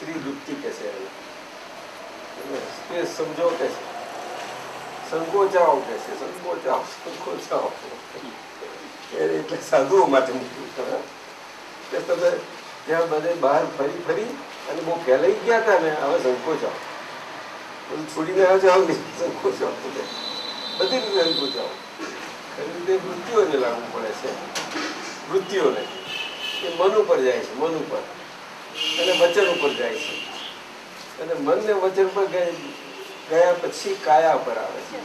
સ્ત્રી વૃત્તિ કહે છે સ્પેસ સમજો કે છે, સંકોચાઓ કે છે, સંકોચાઓ એટલે સાધુઓ માટે મૂક્યું કે તમે ત્યાં બધે બહાર ફરી ફરી અને બહુ ફેલાઈ ગયા હતા ને, હવે સંકોચાઓ બધું છોડીને આવ્યા જાઓ ને, સંકોચાઓ બધી રીતે સંકોચાઓ. ખરી રીતે વૃત્તિઓને લાગુ પડે છે, વૃત્તિઓને એ મન ઉપર જાય છે, મન ઉપર અને વચન ઉપર જાય છે, અને મન ને વચન પર ગયા પછી કાયા પર આવે છે,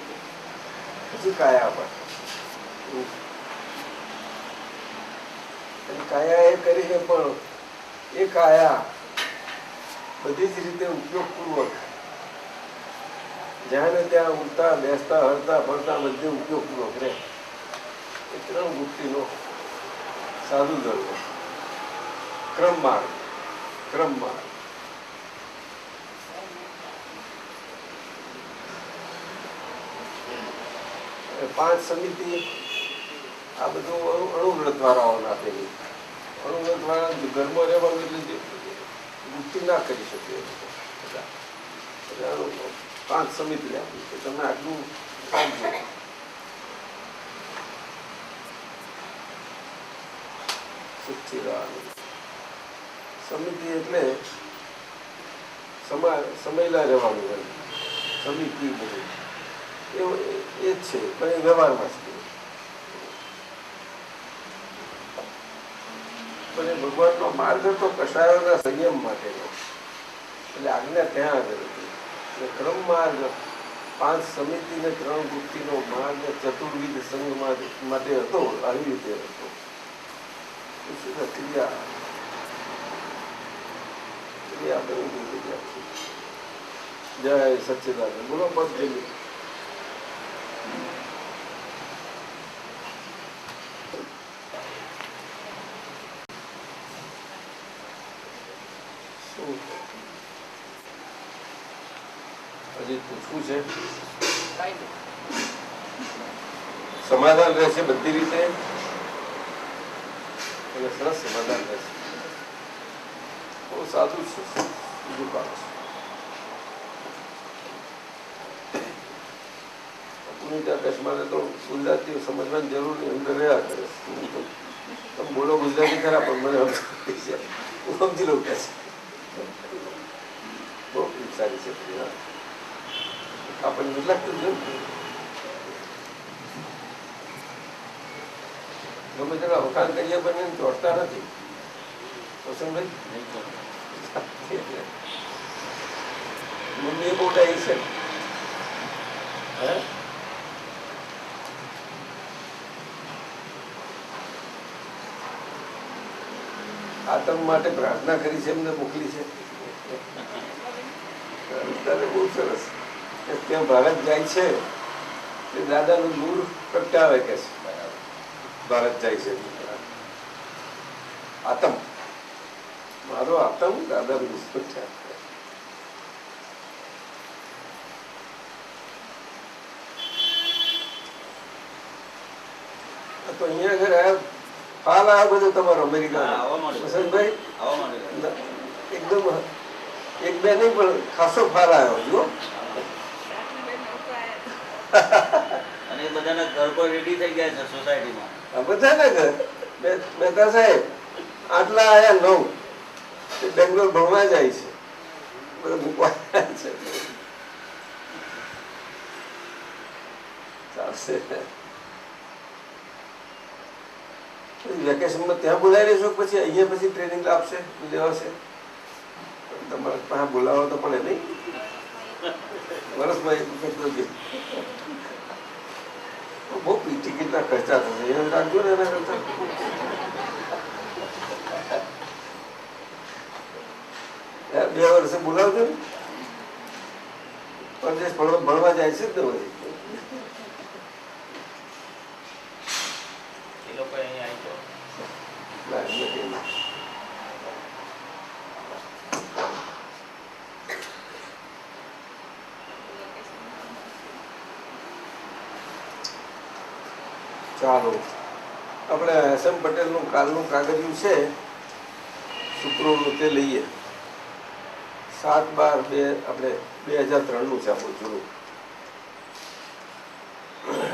પછી કાયા પર. કાયા એ કરીને પણ એ કાયા બધી જ રીતે ઉપયોગપૂર્વક જ્યાં ને ત્યાં ઉઠતા બેસતા હરતા ફરતા બધે ઉપયોગપૂર્વક રહે. એ ત્રણ વૃત્તિનો સાધુ ધર્મ ક્રમમાર્ગ. 5 સમિતિ આ બધું અણુવ્રત વાળાઓ આપેલી. અણુવ્રત વાળા ઘરમાં રહેવાનું એટલે વૃત્તિ ના કરી શકે. 5 સમિતિ આપી કે તમે આટલું આપજો. સમિતિ એટલે સમયલા રહેવાનું હોય. સમિતિ બધું એવું એ જ છે, પણ એ વ્યવહારમાં છે. પણ એ ભગવાનનો માર્ગ હતો કષાયોના સંયમ માટેનો, એટલે આજ્ઞા ત્યાં આગળ હતી. એટલે ક્રમ માર્ગ 5 સમિતિ ને 3 વૃત્તિનો માર્ગ ચતુર્વિધ સંઘ માટે હતો. આવી રીતે હતો. ક્રિયા જય સચ્ચિદાનંદ. બોલો પદ જઈએ. હજી પૂછવું છે? સમાધાન રહેશે બધી રીતે અને સરસ સમાધાન રહેશે. બહુ સાદું છે, બીજું કામ છે. પુનિતાકશમાં તો ગુજરાતી સમજવાની જરૂર નહીં, એમ રહ્યા કરે. તમે બોલો ગુજરાતી ખરા, પણ મને હું સમજી લઉં કે બહુ સારી છે. આપણને લાગતું જ ગમે તેના વખાણ કરીએ પણ ચોટતા નથી. મમ્મી એ બહુ ડાઈ છે. આતંક માટે પ્રાર્થના કરી છે, એમને મોકલી છે. બહુ સરસ. ત્યાં ભારત જાય છે તે દાદાનું દૂર પ્રગટાવે કે છે. ભારત જાય છે આતંક, મારો આતંક દાદાનું દૂર પ્રગટાવે. તો અહીંયા આગળ હાલ આ બધું તમારો અમેરિકા વસંતભાઈ એકદમ એક બે નહીં પણ ખાસો ફાર આવ્યો જુઓ. અને બધાના ઘર પર રેડી થઈ ગયા છે સોસાયટીમાં. બધાના ઘર મહેતા સાહેબ આટલા આયા 9 બેંગ્લોર ભણવા જાય છે, બધા મૂકવા છે. ચાલશે. વેકેશનમાં ત્યાં બોલાવી લેશો, પછી અહીંયા પછી ટ્રેનિંગ આપશે, લેવાશે. તમારે પાસે બોલાવો તો પડે નહીં. વર્ષમાં 1 વખત તો બહુ ટિકિટના ખર્ચા થશે, એને રાખજો ને. એના કરતા 2 વર્ષે બોલાવજો ને. પરદેશ ભણવા જાય છે જ ને બધી. એ લોકો અહીંયા આવી જાઓ. ચાલો, આપણે SM પટેલનું કાલનું કાગળિયું છે સૂત્રોનું, તે લઈએ. 7/12 આપણે 2003 છે આપણું જૂનું.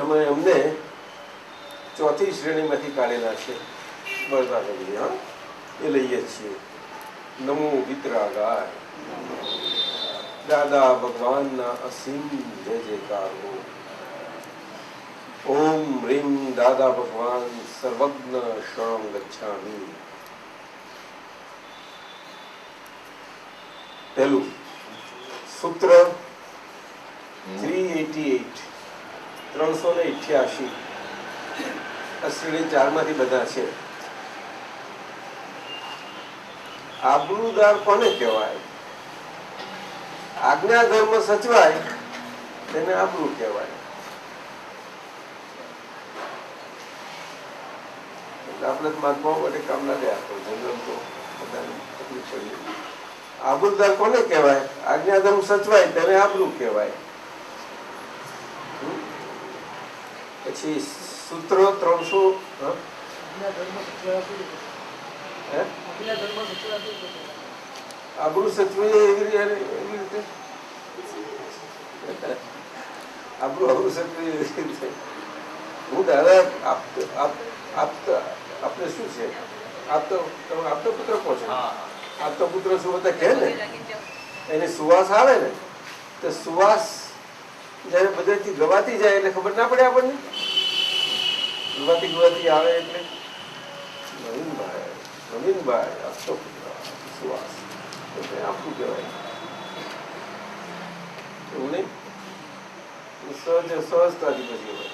અમે અમને 4થી શ્રેણીમાંથી કાઢેલા છે બળતા કરી. હા, એ લઈએ છીએ. નમો વિતરાગાય, દાદા ભગવાનના અસીમ જય જયકાર હો. ઓમ રીમ દાદા ભગવાન સર્વજ્ઞ શરણં ગચ્છામિ. પહેલું સૂત્ર 388, 388. આ શ્રેણી 4માંથી બધા છે. આબરૂદાર કોને કહેવાય? આજ્ઞા ધર્મ સચવાય તેને આબરૂ કહેવાય. આપણે મહાત્માઓ માટે કામ ના રહ્યા તો જનરલ તો બધાને તકલીફ પડી. આબરૂદાર કોને કહેવાય? આજ્ઞા ધર્મ સચવાય તેને આબરૂ કહેવાય. પછી સૂત્ર 300. આબરૂ સચવાય એવી રીતે આબરૂ સચવાય એવી રીતે. હું દાદા આપને શું છે? આપતો પુત્ર કહો છો. આપતો પુત્ર શું બધા કહે ને, એની સુવાસ આવે ને, તો સુવાસ જયારે બધેથી ગવાતી જાય એટલે ખબર ના પડે આપણને. ગવાતી આવે એટલે નવીનભાઈ આપતો પુત્ર સુવાસ આપવું કહેવાય. એવું નહીં, સહજતાથી પછી હોય.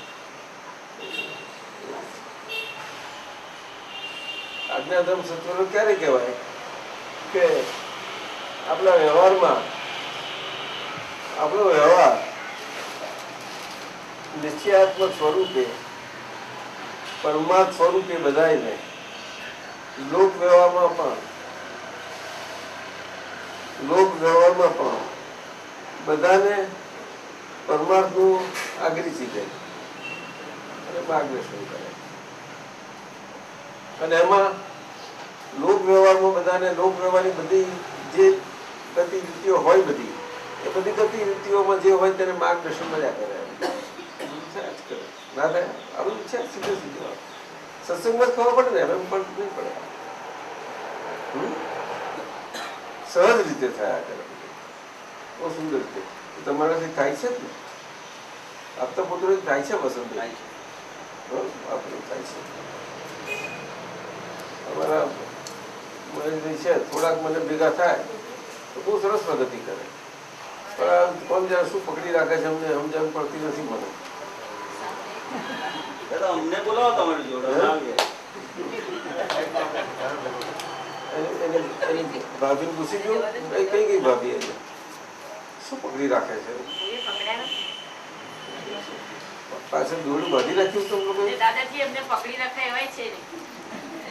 આજ્ઞાધર્મ સત્વનો ક્યારે કહેવાય? કે આપણા વ્યવહારમાં આપણો વ્યવહાર નિશ્ચયાત્મક સ્વરૂપે પરમાર્થ સ્વરૂપે બધાયને લોક વ્યવહારમાં પણ બધાને પરમાર્થનું આગ્રહી દે અને માર્ગદર્શન કરે. અને એમાં લોક વ્યવહારમાં બધાને લોક વ્યવહારની બધી જે ગતિવિધિઓ હોય બધી એ બધી ગતિવિધિઓમાં જે હોય તેને માર્ગદર્શન મળ્યા કરે. ના થાય આવું છે સીધું સીધું સત્સંગમાં ખબર પડે ને, એમ પણ નહીં પડે. સહજ રીતે થયા કરે, બહુ સુંદર રીતે. તમારાથી થાય છે જ ને? આપતા પુત્રો થાય છે પસંદ આપણે થાય છે. અમારા છે થોડાક મને ભેગા થાય તો બહુ સરસ પ્રગતિ કરે. પણ કોણ જયારે શું પકડી રાખે છે અમને સમજણ પડતી નથી મને. અમને બોલાવો તમારી જોડે. ભાભી પૂછી ગયું કઈ ગઈ ભાભી એને શું પકડી રાખે છે? પાછળ દોરડું બાંધી રાખ્યું તો દાદાજી એમને પકડી રાખે એવાય છે ને,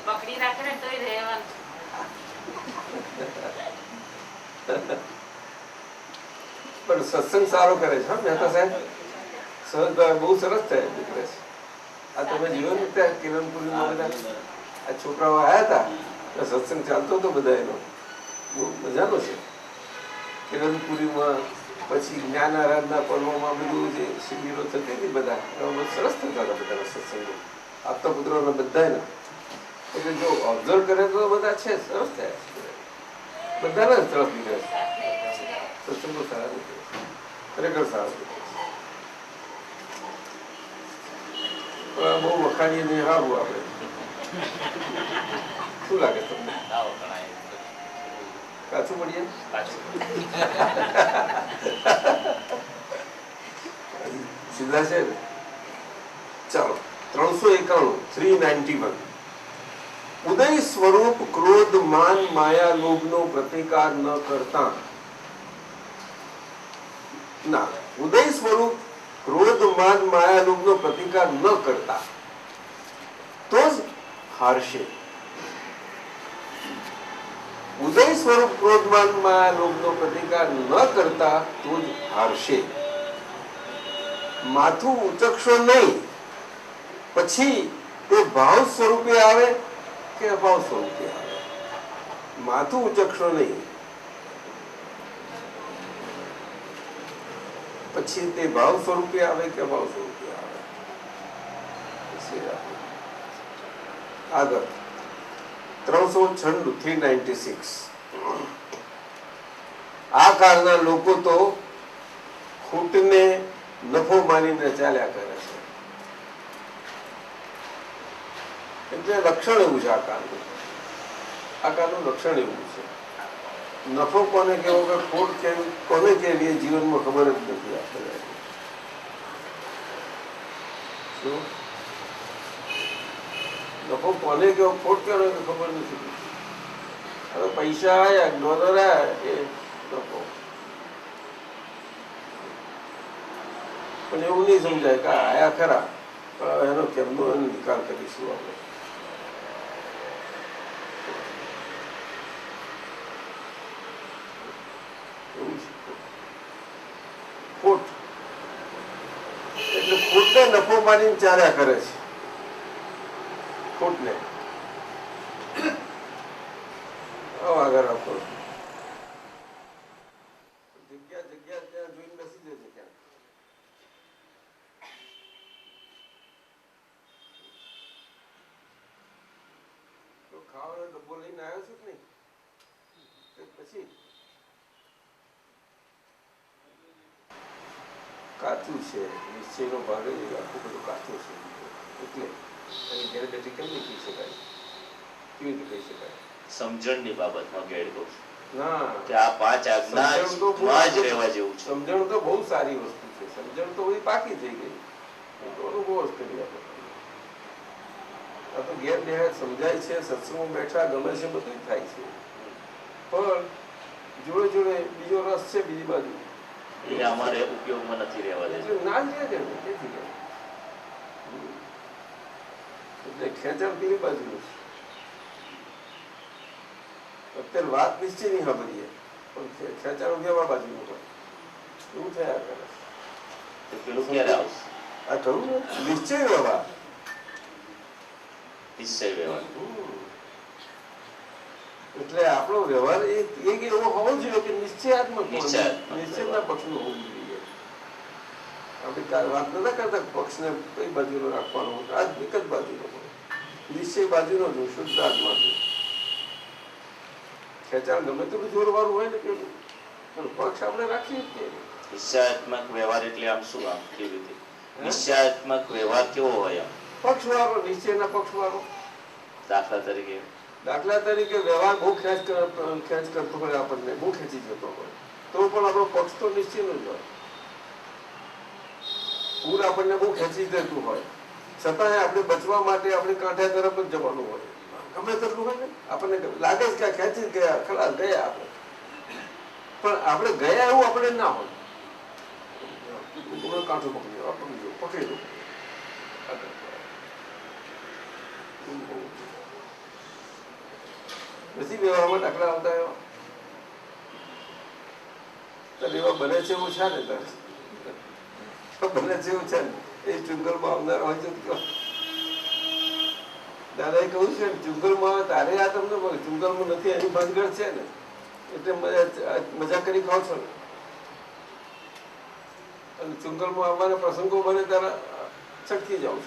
પકડી રાખે ને તોય રહેવાનું. પણ સત્સંગ સારો કરે છે મહેતા સાહેબ. સહજ બહુ સરસ થાય નીકળે છે. આ તમે જોયું ને ત્યાં કિરણપુરીમાં બધા આ છોકરાઓ આવ્યા હતા, સત્સંગ ચાલતો હતો બધા એનો, બહુ મજાનો છે. કિરણપુરીમાં પછી જ્ઞાન આરાધના પર્વમાં બધું જે શિબિરો થતી હતી બધા એમાં સરસ થતા હતા બધાના સત્સંગો આપતા પુત્રોને બધાને. એટલે જો ઓબ્ઝર્વ કરે તો બધા છે સરસ થયા છે, બધાને સરસ નીકળે છે. સત્સંગો સારા નીકળે છે, ખરેખર સારા નીકળે છે. પણ બહુ વખાણીએ ને સારું આપણે. શું લાગે તમને? કાચું મળીએ સીધા છે ને. ચાલો 391 ઉદય સ્વરૂપ ક્રોધ માન માયા લોભ નો પ્રતિકાર ન કરતા. ના, ઉદય સ્વરૂપ ક્રોધ માન માયા લોભ નો પ્રતિકાર ન કરતા તો જ હારશે. ઉદય સ્વરૂપ ક્રોધમાન માયા લોભ નો પ્રતિકાર ન કરતા તો જ હારશે. માથું ઉચકશો નહીં, પછી તે ભાવ સ્વરૂપે આવે કે અભાવ સ્વરૂપે આવે. માથું ઉચકશો નહીં, પછી તે ભાવ સ્વરૂપે આવે કે ભાવ સ્વરૂપે આવે. પછી આપણે આગળ 396 396 આ કાળના લોકો તો ખોટને નફો માનીને ચાલ્યા કરે છે. એટલે લક્ષણ એવું છે આ કાળનું. આ કાળનું લક્ષણ એવું છે. નફો કોને કેવો કે ખોટ કેવી કોને કેવી એ જીવનમાં ખબર જ નથી આપણને. શું નફો કોને કેવો ખોટ કેવો ખબર નથી. હવે પૈસા આવ્યા ડોલર આવ્યા એ નફો. પણ એવું નહીં સમજાય કે આયા ખરા પણ એનો કેમનો નિકાલ કરીશું આપણે. ખોટ એટલે ખોટને નફો માનીને ચાલ્યા કરે છે. ખોટને આગળ આપો જગ્યા જગ્યા ત્યાં જોઈને બેસી જશે ક્યાં. તો ખાવાનો ડબ્બો લઈને આવ્યો છું કે નહીં પછી કાચું છે નિશ્ચયનો ભાગ જ આખું બધું કાચું છે. એટલે એની ઘેર બેઠી કેમ નહીં કહી શકાય? કેવી રીતે કહી શકાય? સમજણની બાબતમાં ગેડ કહું ના કે આ પાંચ આજ્ઞા જ રહેવા જેવું છે. સમજણ તો બહુ સારી વસ્તુ છે. સમજણ તો બધી પાકી થઈ ગઈ. તો અનુભવ જ કરી આપણે. આ તો ઘેર બેઠા સમજાય છે, સત્સંગમાં બેઠા ગમે છે, બધું થાય છે. પણ જોડે જોડે બીજો રસ છે બીજી બાજુ એ અમારે ઉપયોગમાં નથી રહેવા દેતું. એટલે ના જ રહે છે ને તેથી રહે. એટલે ખેંચાણ પેલી બાજુ અત્યારે વાત નિશ્ચય નહીં ખબરીએ પણ ખેંચાણ કેવા બાજુ એવું થયા કરે. પેલું ક્યારે આવશે? આ થયું ને નિશ્ચય વ્યવહાર. નિશ્ચય વ્યવહાર એટલે આપણો વ્યવહાર એક એવો હોવો જોઈએ કે નિશ્ચયાત્મક નિશ્ચયના પક્ષનો હોવું જોઈએ. આપણે વાત નતા કરતા પક્ષને કઈ બાજુનો રાખવાનો આ એક જ બાજુનો નિશ્ચય બાજુનો જો શુદ્ધ આત્મા છે. ખેંચાણ ગમે તેટલું જોરવાળું હોય ને પેલું પણ પક્ષ આપણે રાખીએ જ કે નિશ્ચયાત્મક વ્યવહાર એટલે આમ શું આમ કેવી રીતે નિશ્ચયાત્મક વ્યવહાર કેવો હોય આમ પક્ષ વાળો નિશ્ચયના પક્ષ વાળો. દાખલા તરીકે વ્યવહાર બહુ ખેંચ કરતો હોય આપણને બહુ ખેંચી જતો હોય તો પણ આપણો પક્ષ તો નિશ્ચયનો જ હોય. પૂર આપણને બહુ ખેંચી જતું હોય છતાંય આપણે બચવા માટે આપણે કાંઠા તરફ જ જવાનું હોય. ગમે તેટલું હોય ને આપણને લાગે છે કે ખેંચી ગયા ખલાસ ગયા આપણે પણ આપણે ગયા એવું આપણે ના હોય. કાંઠો પકડી દો નથી વ્યવહારમાં દાખલા આવતા એવા બને છે એવું છે ને બને છે એવું છે ને એ ચુંગલમાં આવનાર હોય છે. દાદાએ કહ્યું છે ને ચુંગલમાં તારે આ તમને ચુંગલમાં નથી એની ભાનગઢ છે ને એટલે મજા કરી ખાવ છો ને અને ચુંગલમાં આવવાના પ્રસંગો બને ત્યારે છટકી જાઉં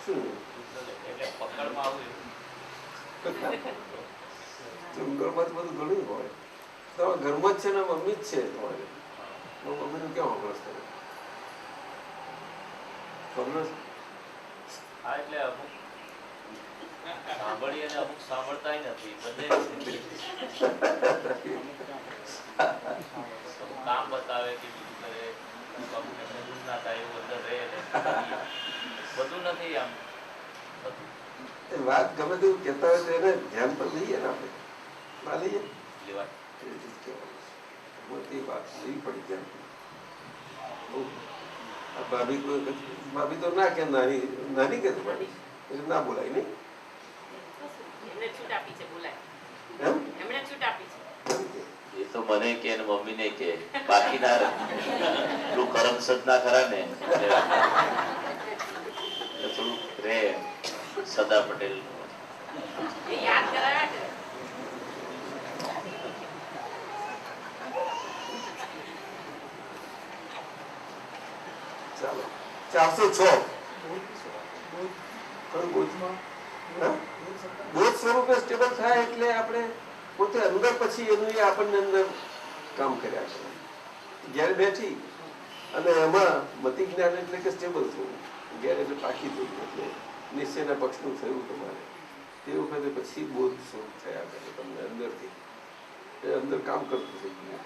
છું. ચુંગલમાં તો બધું ઘણું હોય. તમારા ઘરમાં જ છે ને મમ્મી જ છે તમારે મમ્મીનું કેમ અભ્યાસ કરે કામ બતાવે કે બધું નથી આમ વાત ગમે તેવું કહેતા હોય તો એને ધ્યાન પર લઈએ ને આપણે ના લઈએ મોટી વાત લેવી પડી ધ્યાન. ભાભી તો ના કે નાની નાની કે ભાભી એટલે ના બોલાય નહીં. એમને છૂટ આપી છે બોલાય એમ એમણે છૂટ આપી છે. એ તો મને કે મમ્મી ને કે બાકી ના તું કરમસદ ના ખરા ને થોડું રે સરદાર પટેલ એ યાદ કરાવ્યા છે. 406 કયું બોધમાં? હા? બોધ સ્વરૂપે સ્ટેબલ થાય એટલે આપણે પોતે અંદર પછી એનું એ આપણને અંદર કામ કર્યા કરે. ઘેર બેઠી અને એમાં મતિ જ્ઞાન એટલે કે સ્ટેબલ થવું, ઘેર એટલે પાકી થયું, એટલે નિશ્ચયના પક્ષનું થયું તમારે તે વખતે પછી બોધ સ્વરૂપ થયા કરે તમને અંદરથી, એ અંદર કામ કરતું થઈ ગયું.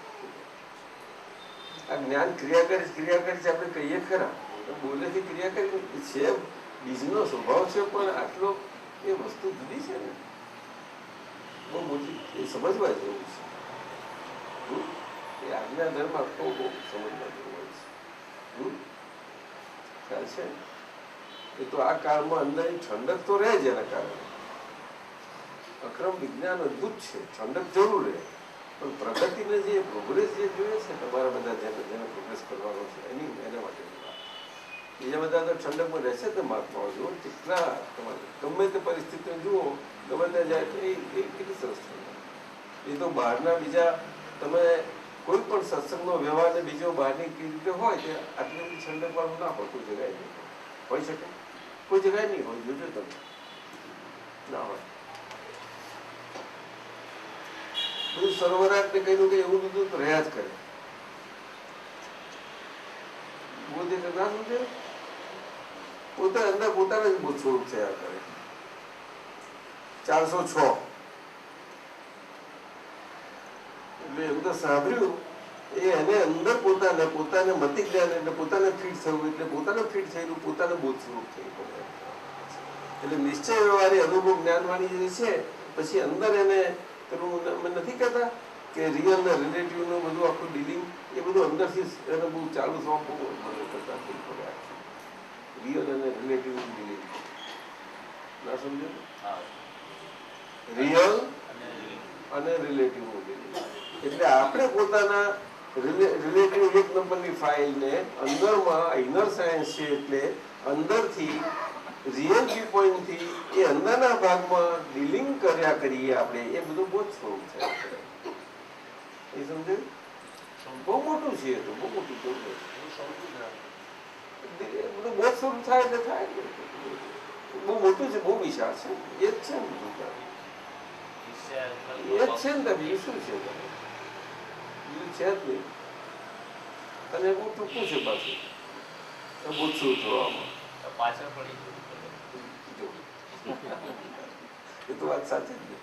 આ જ્ઞાન ક્રિયા કરી આપણે કહીએ ખરા, બોલેથી ક્રિયા કરી છે, બીજનો સ્વભાવ છે, પણ આટલો એ વસ્તુ જુદી છે ને, બહુ મોટી એ સમજવા જેવું છે. એ આજના ધર્મ આખો બહુ સમજવા જેવું હોય છે. ખ્યાલ છે એ તો આ કાળમાં અંદરની ઠંડક તો રહે જ એના કારણે. અક્રમ વિજ્ઞાન અદભુત છે, ઠંડક જરૂર રહે, પણ પ્રગતિને જે પ્રોગ્રેસ જે જોઈએ છે તમારા બધા જેને પ્રોગ્રેસ કરવાનો છે એના માટેની વાત. બીજા બધા તો ઠંડકમાં રહેશે ને મહાત્માઓ જુઓ કેટલા તમારે ગમે તે પરિસ્થિતિને જુઓ, ગમે ત્યાં જાય તો એ કેટલી સરસ ઠંડક. એ તો બહારના બીજા તમે કોઈ પણ સત્સંગનો વ્યવહાર ને બીજો બહારની રીતે હોય તે આટલી બધી ઠંડક વાળું ના હોય, કોઈ જગ્યાએ નહીં હોઈ શકે, કોઈ જગ્યાએ નહીં હોય, જોજો તમે ના હોય. બધું સરોવરાટ ને કહ્યું કે એવું બધું તો રહ્યા જ કરે. બોધ એટલે ના સમજે, પોતે અંદર પોતાને જ બોધ સ્વરૂપ થયા કરે. 406 એટલે એમ તો સાંભળ્યું એને અંદર પોતાને મતિ જ્ઞાન એટલે પોતાને ફીટ થયું, એટલે પોતાને ફીટ થયેલું પોતાને બોધ સ્વરૂપ થયું. એટલે નિશ્ચય વ્યવહારી અનુભવ જ્ઞાનવાણી જે છે પછી અંદર એને નથી કહેતા કે રિયલ ને રિલેટિવ નું બધું આખું ડીલિંગ એ બધું અંદરથી એને બહુ ચાલુ થવા બહુ કરતા થઈ પડે. રિયલ અને રિલેટિવ ડીલિંગ ના સમજો, રિયલ અને રિલેટિવ ડીલિંગ એટલે આપણે પોતાના રિલેટિવ એક નંબરની ફાઇલને અંદરમાં ઇનર સાયન્સ છે એટલે અંદરથી રિયલ વ્યૂ પોઈન્ટથી એ અંદરના ભાગમાં ડીલિંગ કર્યા કરીએ આપણે, એ બધું બહુ જ સ્વરૂપ થાય. એ સમજે બહુ મોટું છે, તો બહુ મોટું બધું બહુ સ્વરૂપ થાય એટલે થાય, બહુ મોટું છે, બહુ વિશાળ છે. એ જ છે ને બધું, એ જ છે ને બીજું શું છે, બીજું છે જ નહીં. અને બહુ ટૂંકું છે પાછું, બહુ શું થવામાં પાછળ પડી એ તો વાત સાચી જ ને,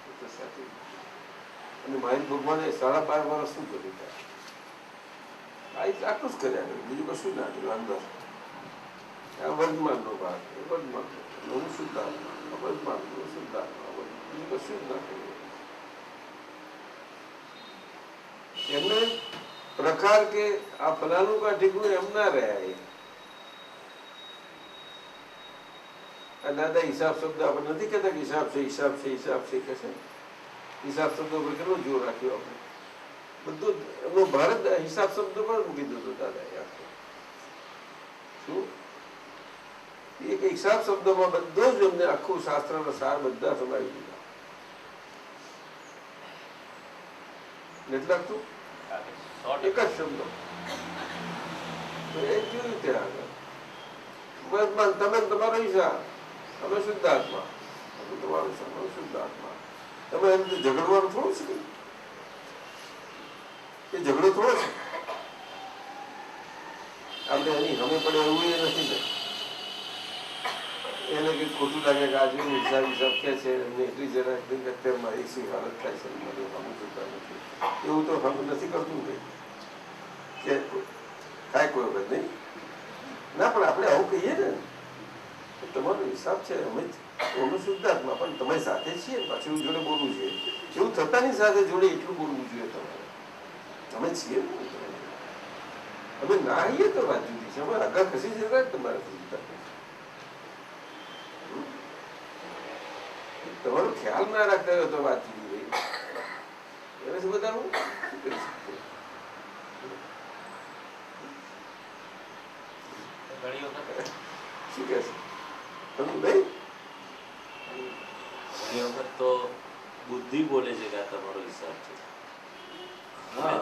એ તો સાચી. અને મહેશ ભગવાને 12.5 વર્ષ શું કર્યું આટલું જ કર્યા કર્યું, બીજું કશું ના કર્યું. અંદર આ વર્તમાનનો ભાગ, એ વર્તમાન હું શુદ્ધાત્મા, વર્તમાન શુદ્ધાત્મા, બીજું કશું જ ના કર્યું. એમને પ્રકાર કે આ ફલાનું કા ઠીકું એમ ના રહ્યા. દાદા હિસાબ શબ્દ આપણે નથી કહેતા કે હિસાબ છે હિસાબ છે હિસાબ છે કે છે. હિસાબ શબ્દ ઉપર કેટલો જોર રાખ્યો આપણે, બધું એમનો ભારત હિસાબ શબ્દ પર મૂકી દીધો દાદા. શું એક હિસાબ શબ્દમાં બધો જ એમને આખું શાસ્ત્રનો સાર બધા સમાવી દીધા. નથી લાગતું એક જ શબ્દ એ જોયું ત્યાં આગળ વર્તમાન તમે તમારો હિસાબ, તમે શુદ્ધાત્મા, તમારું શુદ્ધાત્મા. તમે એમ ઝઘડવાનું થોડું છે, એ ઝઘડો થોડો છે. આપણે એની હમે પડે એવું એ નથી ને, એને કંઈક ખોટું લાગે કે આજે હિસાબ કે છે એમને એટલી જરા અત્યારે મારી શું હાલત થાય છે, મને હમું જોતા નથી, એવું તો હમ નથી કરતું કંઈ કે થાય કોઈ વખત નહીં ના. પણ આપણે આવું કહીએ ને તમારો હિસાબ છે, અમે શુદ્ધાત્મા પણ તમે સાથે છીએ, પાછું જોડે બોલવું છે એવું થતાની સાથે જોડે એટલું બોલવું જોઈએ તમારે. અમે છીએ અમે ના આવીએ તો વાત જુદી છે, અમે આગળ ખસી જતા તમારે તમારો ખ્યાલ ના રાખતા હોય તો વાત જુદી રહી. એને શું બતાવું શું કરી શકીએ. શું કે છે તમે ભાઈ? ઘણી વખત તો બુદ્ધિ બોલે છે કે આ તમારો હિસાબ છે,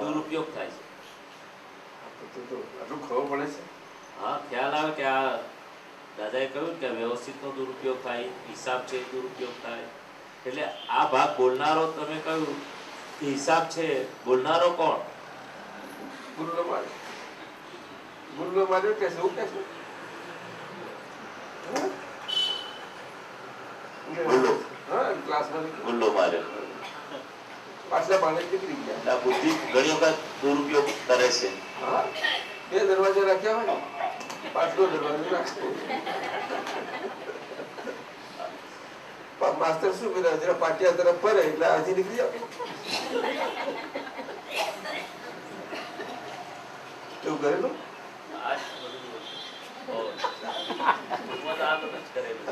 દુરુપયોગ થાય છે. આટલું ખબર પડે છે હા ખ્યાલ આવે કે આ દાદાએ કહ્યું કે વ્યવસ્થિતનો દુરુપયોગ થાય, હિસાબ છે એ દુરુપયોગ થાય. એટલે આ ભાગ બોલનારો તમે કહ્યું કે હિસાબ છે, બોલનારો કોણ? ગુલ્લો માર્યો. ગુલ્લો માર્યો કે શું કે છે? ગુલ્લો. હા, ક્લાસમાં નીકળ્યો. ગુલ્લો માર્યો. પાછલા પાણી નીકળી ગયા. આ બુદ્ધિ ઘણી વખત દુરુપયોગ કરે છે. હા, 2 દરવાજા રાખ્યા હોય, પાછલો દરવાજો રાખવો. માસ્તર શું કર્યા, જરા પાટિયા તરફ ફરે એટલે આથી નીકળી જાવ. એવું કરેલું? આ જ બધું. ઓહ. હું તો આ બધું જ કરેલું.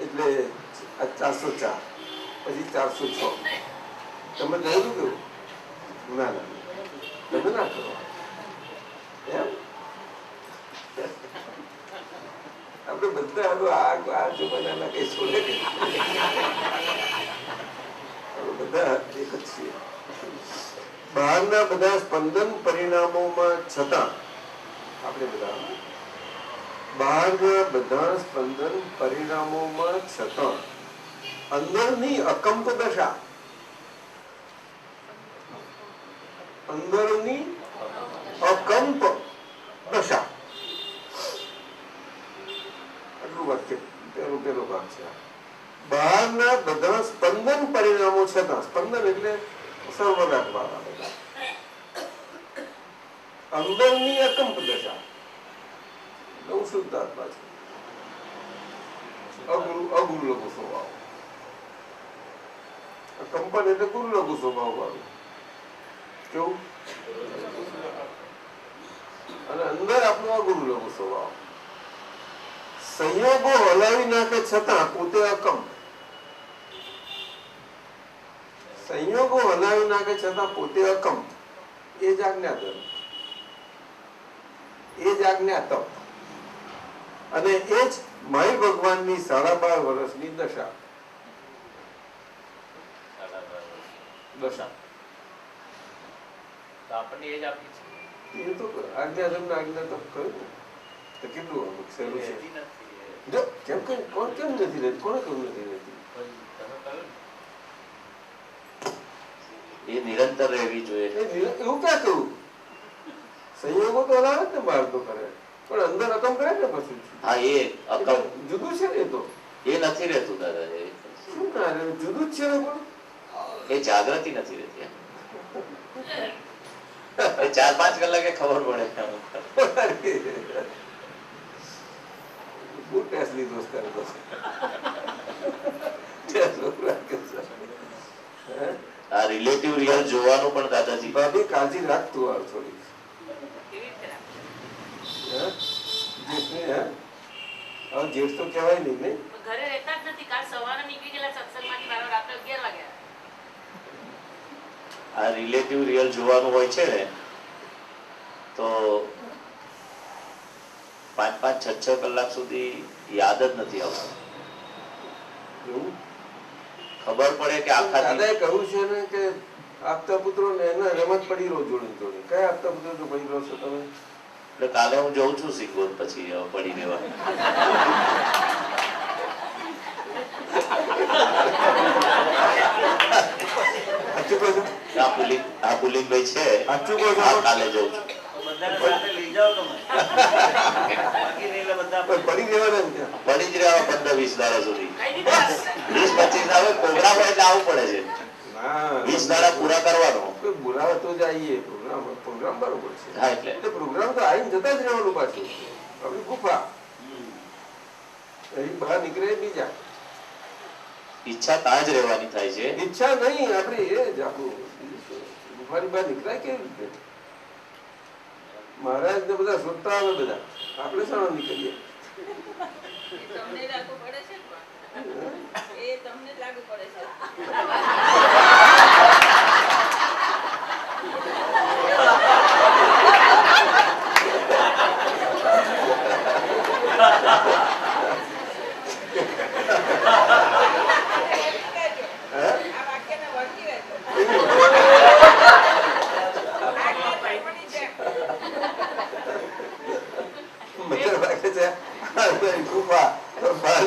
એટલે આ 404 પછી 406 તમે કહેલું કેવું? ના ના, તમે ના કરો એમ. આપણે બધા આ જમાનાના કઈ છોડે કે આપણે બધા એક જ છીએ. બહારના બધા સ્પંદન પરિણામોમાં છતાં આપણે બધા બહારના બધા સ્પંદન પરિણામોમાં છતાં અંદરની અકંપ દશા, અંદરની અકંપ દશા, આટલું વાક્ય પેલો ભાગ છે. બહારના બધા સ્પંદન પરિણામો છતાં, સ્પંદન એટલે સર્વવ્યાપ વાળા બધા, અંદરની અકંપ દશા હું શુદ્ધાત્મા છું. અગુરુ લઘુ સ્વભાવ, કંપન એટલે ગુરુ લઘુ સ્વભાવ વાળું. કેવું? અને અંદર આપણું અગુરુ લઘુ સ્વભાવ. સંયોગો હલાવી નાખે છતાં પોતે અકંપ. સંયોગો હલાવી નાખે છતાં પોતે અકંપ. એ જ આજ્ઞા ધર્મ, એ જ આજ્ઞા તપ, અને એ જ માઈ ભગવાનની 12.5 વર્ષની દશા. તો આપણને એ જ આપી છે. એ તો આજ્ઞા ધર્મ આજ્ઞા તપ કહ્યું ને, તો કેટલું અમુક સહેલું છે. જો કેમ કે કોણ કેમ નથી રહેતી, કોને કેમ નથી રહેતી? એ નિરંતર રહેવી જોઈએ. એવું ક્યાં કહ્યું? સંયોગો તો હલાવે જ ને, બહાર તો કરે, પણ અંદર અકમ કરે ને પછી. હા, એ અકમ જુદું છે ને. તો એ નથી રહેતું દાદા. એ શું ના રહે? જુદું જ છે ને. પણ એ જાગૃતિ નથી રહેતી. એ 4-5 કલાકે ખબર પડે. બહુ ટેસ્ટ લીધો કરે તો આ રિલેટિવ રિયલ જોવાનું પણ દાદાજી ભાભી કાળજી રાખતું આ થોડી. જેઠ તો કહેવાય નહીં ને. ઘરે રહેતા જ નથી. કાલ સવારે નીકળી ગયેલા સત્સંગમાંથી, મારો રાત્રે 11 વાગ્યા. આ રિલેટિવ રિયલ જોવાનું હોય છે ને, તો 5-6 કલાક સુધી યાદ જ નથી આવતું. ખબર પડે કે આખા દાદાએ કહ્યું છે ને કે આપતા પુત્રો ને એના રમત પડી રહો જોડે જોડે. કયા આપતા પુત્રો તો પડી રહો છો તમે? એટલે કાલે હું જઉં છું સિકોર, પછી પડી રહેવા. આ પુલિંગભાઈ છે, કાલે જઉં છું. લઈ જાઓ તમે. બાકી નહીં એટલે બધા પડી રહેવાના ને ત્યાં. પડી જ રહેવા 15-20 દાડા સુધી. કઈ દીધા? 20-25 આવે પ્રોગ્રામ હોય એટલે આવવું પડે છે. ના, 20 દાડા પૂરા કરવાનો. કોઈ બોલાવે તો જ આવીએ. પ્રોગ્રામ બરોબર છે. હા, એટલે પ્રોગ્રામ તો આવીને જતા જ રહેવાનું પાછું. આપણી ગુફા અહીં બહાર નીકળે બીજા. ઈચ્છા ત્યાં જ રહેવાની થાય છે. ઈચ્છા નહીં આપણી, એ જ આપણું. ગુફાની બહાર નીકળાય કેવી રીતે? મહારાજ ને બધા શોધતા આવે બધા, આપણે શાળા નીકળીએ. તમને લાગુ પડે છે પણ. એ તમને લાગુ પડે છે. ગુફા તો બહાર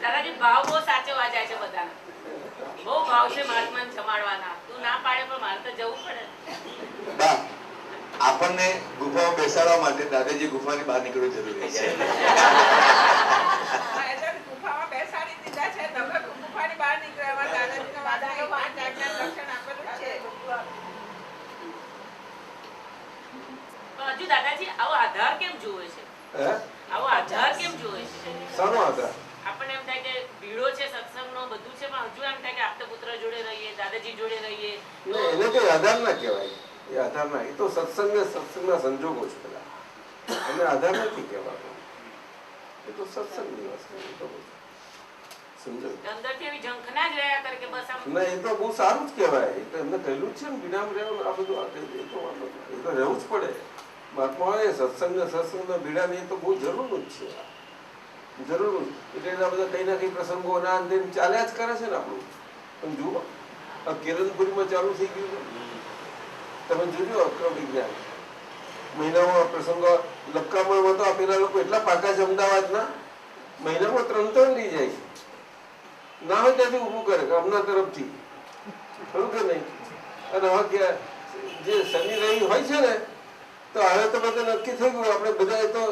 દાદાજી ભાવ બહુ સાચવવા જાય છે બધાને. બહુ ભાવ છે મહાત્માને જમાડવાના. તું ના પાડે પણ મારે તો જવું પડે. બા, આપણને ગુફામાં બેસાડવા માટે દાદાજી ગુફાની બહાર નીકળવું જરૂરી છે. ગુફામાં બેસાડી દીધા છે, તમે ગુફાની બહાર નીકળ્યા દાદાજીનો વાદાનો 5 આજ્ઞા લક્ષણ આપેલું છે. પણ હજુ દાદાજી આવો આધાર કેમ જોવે છે? હે આવો આધાર કેમ જોવે છે? શાનો આધાર? આપણને એમ થાય કે ભીડો છે, સત્સંગનો બધું છે, પણ હજુ એમ થાય કે આપતા પુત્ર જોડે રહીએ, દાદાજી જોડે રહીએ. એને કઈ આધાર ના કહેવાય. એ આધાર ના, એ તો સત્સંગના સંજોગો છે પેલા. એને આધાર નથી કહેવાતો. એ તો સત્સંગની વસ્તુ. એ તો સમજો અંદરથી એવી ઝંખના જ રહ્યા કરે કે બસ આમ. ના, એ તો બહુ સારું જ કહેવાય. એ તો એમને કહેલું જ છે ને, વિનામ રહેવું આ બધું. આ એ તો વાંધો નહીં. એ તો રહેવું જ પડે. મહાત્માઓએ સત્સંગના બીડાની એ તો બહુ જરૂરનું જ છે. જરૂર એટલે આ બધા કઈ ના કઈ પ્રસંગો ના અંતે ચાલ્યા જ કરે છે ને આપણું. તમે જુઓ, આ કેરનપુરીમાં ચાલુ થઈ ગયું છે. તમે જોજો અક્રમ વિજ્ઞાન મહિનામાં પ્રસંગો. લક્કામણમાં તો આ પેલા લોકો એટલા પાકા છે અમદાવાદના, મહિનામાં 3 લઈ જાય છે. ના હોય ત્યાંથી ઊભું કરે કે હમણાં તરફથી, ખરું કે નહીં? અને હવે જે શનિ રવિ હોય છે ને, તો હવે તો બધું નક્કી થઈ ગયું. આપણે બધા તો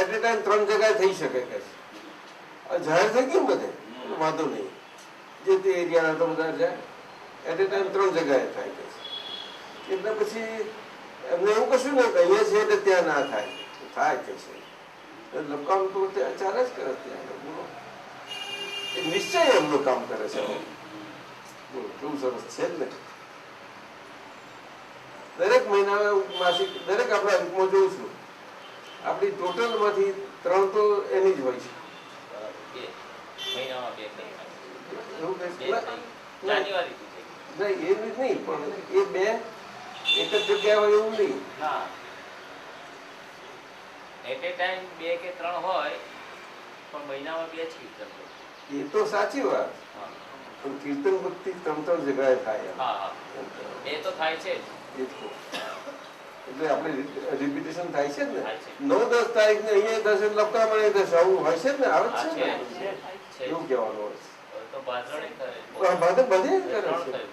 એટ એ ટાઈમ 3 જગ્યાએ થઈ શકે કે જાહેર થઈ ગયું બધે, વાંધો નહીં. જે તે એરિયાના તો બધા જાય એટ એ ટાઈમ 3 જગ્યાએ થાય કે એટલે પછી એમને એવું કશું ને કે અહીંયા છે એટલે ત્યાં ના થાય. થાય કે છે લકામ તો ત્યાં ચાલે જ કરે. ત્યાં બોલો એ નિશ્ચય એમનું કામ કરે છે. બોલો કેવું સરસ છે જ ને. દરેક મહિના માસિક દરેક આપણા અંકમાં જોઉં છું, આપણી ટોટલ માંથી 3 તો એની જ હોય છે. મહિનામાં 2 એવું કઈ જાન્યુઆરી નહીં, એવી નહીં, પણ એ 2 એક જ જગ્યા હોય એવું નહીં. ના, એટ એ ટાઈમ 2 કે 3 હોય, પણ મહિનામાં 2 જ કીર્તન હોય. એ તો સાચી વાત, પણ કીર્તન ભક્તિ 3 જગ્યાએ થાય. હા, એ તો થાય છે જ. એટલે આપણે રિપીટેશન થાય છે ને. થાય છે. 9-10 તારીખને અહીંયા 10 લપકામણે 10 આવું હોય છે ને, આવે જ છે ને. છે. એવું કહેવાનું હોય હવે તો ભાદરણે કરે. છે. બધે કરે 3 છે, થયું.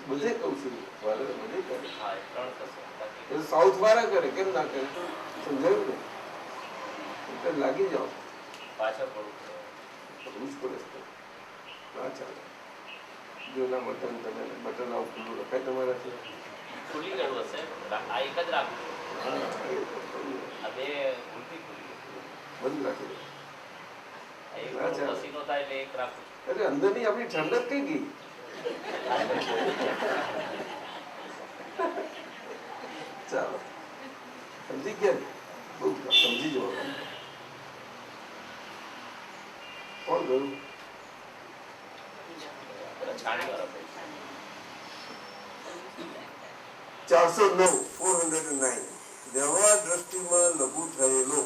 બધે કહું છું, બધે કરે. હા, 3 થશે. બાકી સાઉથ વાળા કરે, કેમ ના કરે? સમજાયું ને? એટલે લાગી જાઓ, પાછળ પડવું કરવું જ પડે છે. ના ચાલે. જો ના બટન તમે બટન આવું ખુલ્લું રખાય તમારાથી. ખુલી ગયું હશે. આ એક જ રાખવું. હા, એ તો આ 2 ઉલટી ખુલી ગઈ. બંધ રાખી દો. આ એક ના ચાલે. પસીનો થાય એટલે એક રાખવું. એટલે અંદરની આપણી ઠંડક કઈ ગઈ? ચાલો, સમજી ગયા ને? બહુ સમજી જવો. કોણ ગયું? છાણી વાળા 409 વ્યવહાર દ્રષ્ટિમાં લઘુ થયેલો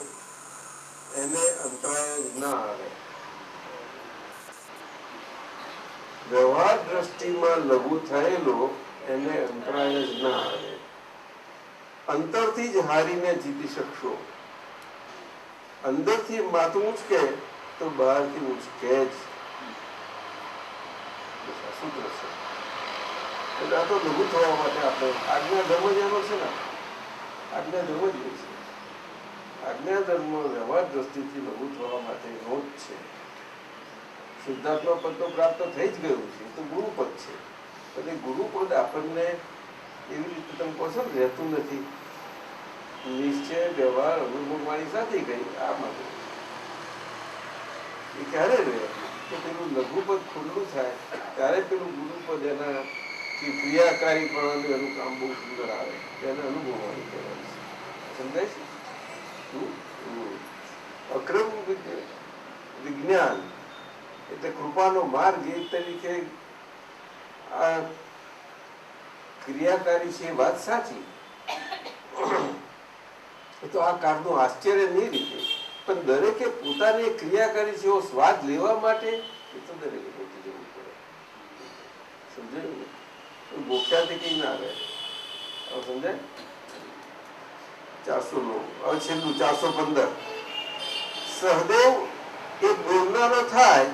એને અંતરાય ના આવે. વ્યવહાર દ્રષ્ટિમાં લઘુ થયેલો એને અંતરાય જ ના આવે. અંતરથી જ હારીને જીતી શકશો. અંદરથી માથું ઉચકે તો બહારથી ઉચકે જ. સૂત્ર છે. એટલે આ તો લઘુ થવા માટે આપણે આજ્ઞા ધર્મ જ એનો છે ને. આજ્ઞા ધર્મ જ છે. આજ્ઞા ધર્મ વ્યવહાર દ્રષ્ટિથી લઘુ થવા માટેનો જ છે. સિદ્ધાર્થમાં પદ તો પ્રાપ્ત થઈ જ ગયું છે, એ તો ગુરુપદ છે. અને ગુરુપદ આપણને એવી રીતે તમે કહો છો ને રહેતું નથી. નિશ્ચય વ્યવહાર અનુભવવાની સાથે ગઈ આ માટે એ ક્યારે રહે કે પેલું લઘુપદ ખુલ્લું થાય ત્યારે પેલું ગુરુપદ એના ક્રિયાકારીપણાનું એનું કામ બહુ સુંદર આવે. એને અનુભવવાની કહેવાય છે. સમજાય છે? અક્રમ વિજ્ઞાન એટલે કૃપાનો માર્ગ એ તરીકે આ ક્રિયાકારી છે, વાત સાચી. તો આ કાળનું આશ્ચર્ય નહીં રીતે, પણ દરેકે પોતાની ક્રિયાકારી છે એવો સ્વાદ લેવા માટે એ તો દરેકે પોતે જવું પડે. સમજાયું ને? ગોખ્યાથી કઈ ના આવે. હવે સમજાય? 409 હવે છેલ્લું 415 સહદેવ એ બોલનારો થાય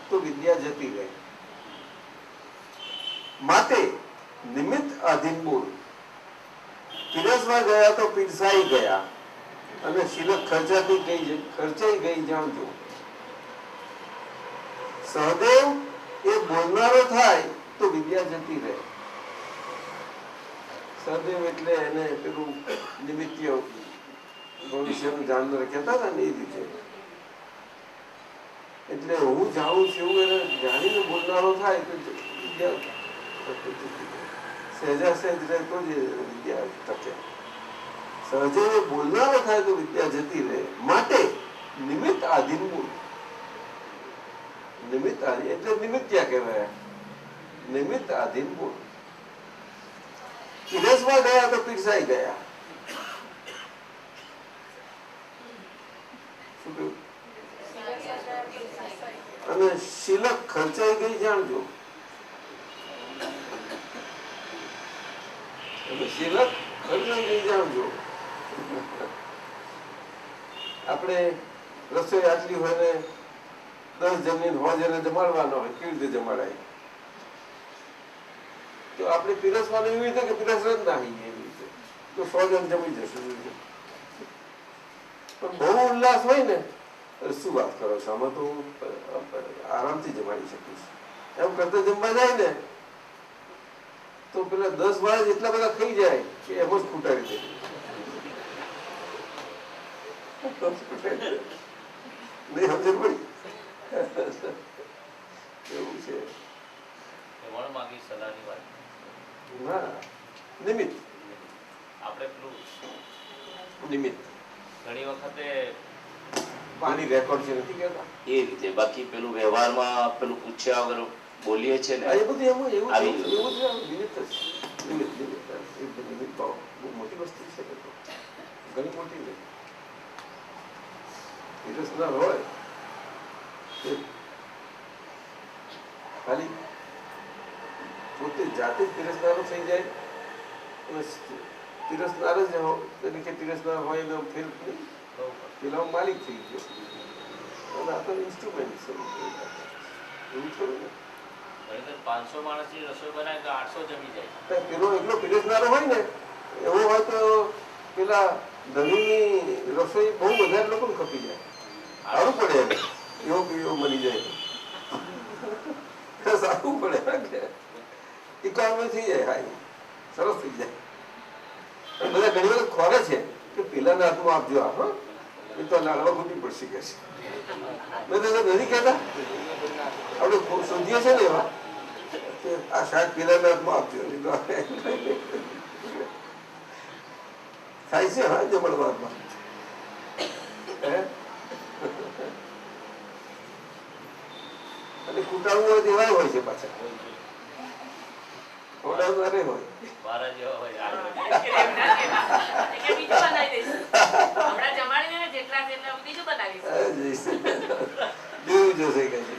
તો વિદ્યા જતી રહે, માટે નિમિત્ત આધીન બોલ. પીરસવા ગયા તો પીરસાઈ ગયા, અને શિલક ખર્ચાઈ ગઈ જાણજો. સહદેવ એ બોલનારો થાય તો વિદ્યા જતી રહે. સહદેવ એટલે એને પેલું નિમિત્ય ભવિષ્યનું જાણનાર કહેતા હતા ને એ રીતે. એટલે હું જાણું છું એવું એને જાણીને બોલનારો થાય તો વિદ્યા સહેજા સહેજ રહે તો જ વિદ્યા ટકે. સહજે બોલનારો થાય તો વિદ્યા જતી રહે, માટે નિમિત્ત આધીન બોલ. નિમિત્ત આધીન એટલે નિમિત્યા કહેવાય. નિમિત્ત આધીન બોલ. પીરસવા ગયા તો પીરસાઈ ગયા. શું કહ્યું? અને શિલક ખર્ચાઈ ગઈ જાણજો. શિલક ખર્ચાઈ ગઈ જાણજો. આપણે રસોઈ આટલી હોય ને 10 જમીન હોય જેને જમાડવાનો હોય, કેવી રીતે જમાડાય? તો આપણે પીરસવાનું એવી રીતે કે પીરસ જ નહીં એવી રીતે તો 100 જણ જમી જશે. પણ બહુ ઉલ્લાસ હોય ને, શું વાત કરો છો, આમાં તો આરામથી જમાડી શકીશ. એમ કરતા જમવા જાય ને તો પેલા 10 વાળા એટલા બધા ખાઈ જાય કે એમ જ ખૂટાડી દે. નહીં સમજ પડી? એવું છે. હા, નિમિત્ત. આપણે પેલું નિમિત્ત ઘણી વખતે પાણી રેકોર્ડ છે નથી કહેતા એ રીતે, બાકી પેલું વ્યવહારમાં પેલું પૂછ્યા વગર બોલીએ છે ને, એ બધું એમ એવું આવી એવું જ નિમિત્ત જ. નિમિત્ત નિમિત્ત ભાવ બહુ મોટી વસ્તુ છે. ઘણી મોટી છે. પીરસનાર હોય ખાલી પોતે જાતે જ પીરસનારો થઈ જાય, પીરસનાર જ તરીકે પીરસનાર હોય એનો ફેર નહીં, પેલા માલિક થઈ ગયો. અને આ તો ઇન્સ્ટ્રુમેન્ટ છે. એવું થયું ને 500 માણસની રસોઈ બનાવે તો 800 જમી જાય. પેલો એકલો પીરસનારો હોય ને એવો હોય તો પેલા ધણીની રસોઈ બહુ વધારે લોકોને ખપી જાય. સારું પડે એને એવો પીવો મળી જાય સારું પડે. ઇકોનોમી થઈ જાય, હાઈ સરસ થઈ જાય. બધા ઘણી વખત ખોરે છે કે પેલાના હાથમાં આપજો. આ હા એ તો લાડવા ઘૂંટી પડશે કે છે. મેં તો નથી કહેતા, આપણે શોધીએ છીએ ને એવા કે આ શાક પેલાના હાથમાં આપજો. થાય છે હા જમણવારમાં. અને કુટાળું હોય તેવા હોય છે પાછા. ખવડાવનારે હોય મારા જેવા હોય બીજું બનાવી દઈશું. હમણાં જમાડીને જેટલા બીજું બનાવીશું. જોયું જશે કઈ